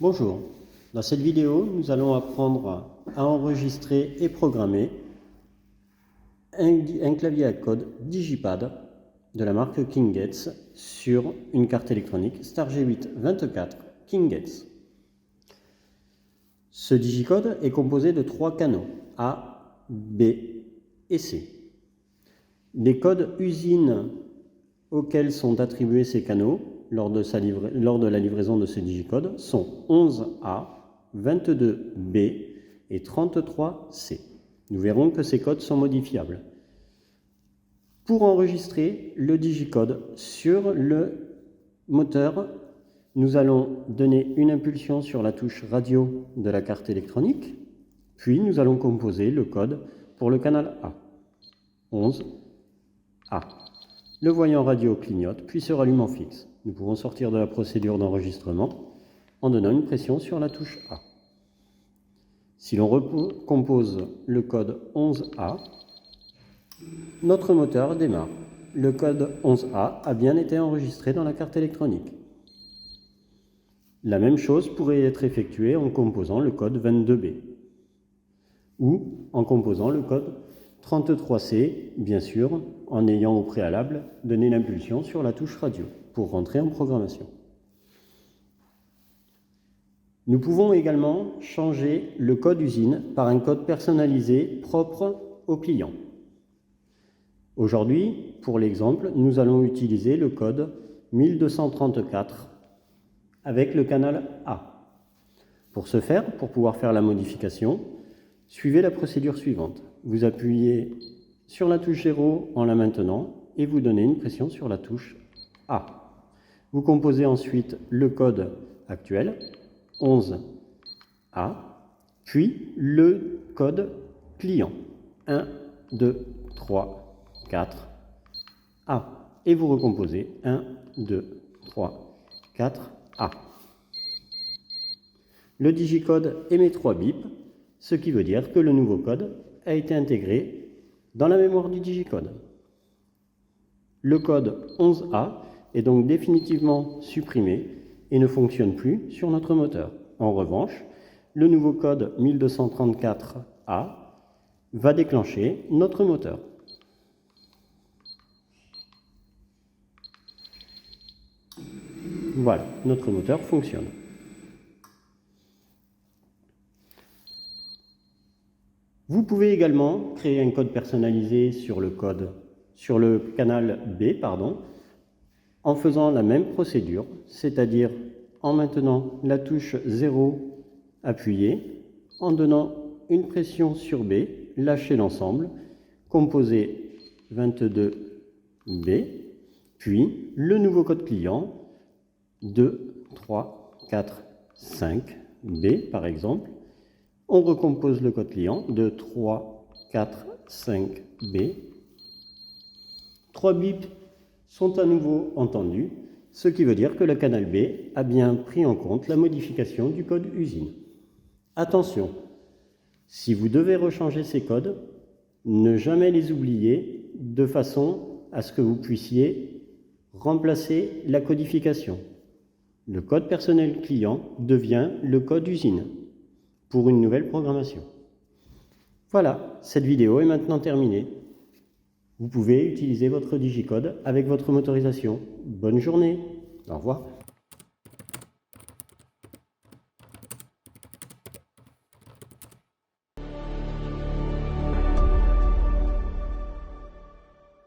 Bonjour, dans cette vidéo, nous allons apprendre à enregistrer et programmer un clavier à code Digipad de la marque King-Gates sur une carte électronique Star G8-24 King-Gates. Ce digicode est composé de 3 canaux A, B et C. Les codes usines auxquels sont attribués ces canaux lors de la livraison de ce digicode sont 11A, 22B et 33C. Nous verrons que ces codes sont modifiables. Pour enregistrer le digicode sur le moteur, nous allons donner une impulsion sur la touche radio de la carte électronique, puis nous allons composer le code pour le canal A, 11A. Le voyant radio clignote, puis se rallume en fixe. Nous pouvons sortir de la procédure d'enregistrement en donnant une pression sur la touche A. Si l'on recompose le code 11A, notre moteur démarre. Le code 11A a bien été enregistré dans la carte électronique. La même chose pourrait être effectuée en composant le code 22B ou en composant le code 33C, bien sûr, en ayant au préalable donné l'impulsion sur la touche radio pour rentrer en programmation. Nous pouvons également changer le code usine par un code personnalisé propre au client. Aujourd'hui, pour l'exemple, nous allons utiliser le code 1234 avec le canal A. Pour ce faire, pour pouvoir faire la modification, suivez la procédure suivante. Vous appuyez sur la touche 0 en la maintenant et vous donnez une pression sur la touche A. Vous composez ensuite le code actuel, 11A, puis le code client, 1, 2, 3, 4, A. Et vous recomposez 1, 2, 3, 4, A. Le digicode émet 3 bips, ce qui veut dire que le nouveau code a été intégré dans la mémoire du digicode. Le code 11A est donc définitivement supprimé et ne fonctionne plus sur notre moteur. En revanche, le nouveau code 1234A va déclencher notre moteur. Voilà, notre moteur fonctionne. Vous pouvez également créer un code personnalisé sur le canal B, en faisant la même procédure, c'est-à-dire en maintenant la touche 0 appuyée, en donnant une pression sur B, lâchez l'ensemble, composez 22B, puis le nouveau code client 2, 3, 4, 5B par exemple. On recompose le code client de 3, 4, 5B. 3 bips sont à nouveau entendus, ce qui veut dire que le canal B a bien pris en compte la modification du code usine. Attention, si vous devez rechanger ces codes, ne jamais les oublier de façon à ce que vous puissiez remplacer la codification. Le code personnel client devient le code usine pour une nouvelle programmation. Voilà, cette vidéo est maintenant terminée. Vous pouvez utiliser votre digicode avec votre motorisation. Bonne journée, au revoir.